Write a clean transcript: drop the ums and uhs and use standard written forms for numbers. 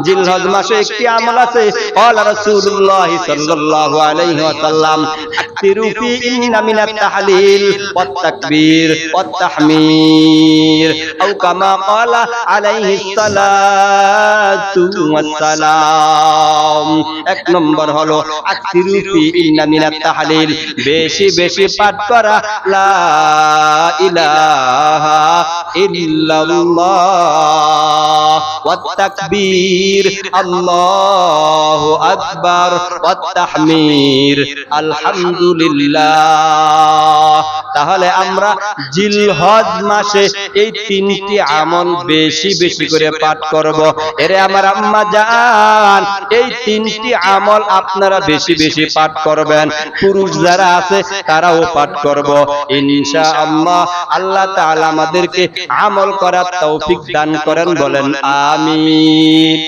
জিলহজ মাসে একটি আমল আছে ক্বালা রাসূলুল্লাহ সাল্লাল্লাহু আলাইহি ওয়াসাল্লাম আকতিরু ফি ইন্না মিনাত তাহলিল ওয়াত তাকবীর ওয়াত তাহমীর আও কামা ক্বালা আলাইহিস সালাতু ওয়াস সালাম। এক নম্বর হলো আকতিরু ফি ইন্না মিনাত তাহলিল, বেশি বেশি পাঠ করা লা ইলাহা ইল্লাল্লাহ ওয়াত তাকবীর আল্লাহু আকবার ওয়াত তাহমীর আলহামদুলিল্লাহ। তাহলে আমরা জিলহজ মাসে এই তিনটি আমল বেশি বেশি করে পাঠ করব। এরে আমার আম্মা জান, এই তিনটি আমল আপনারা বেশি বেশি পাঠ করবেন। পুরুষ যারা আছে তারাও পাঠ করব ইনশাআল্লাহ। আল্লাহ তাআলা আমাদেরকে আমল করার তৌফিক দান করেন, বলেন আমিন।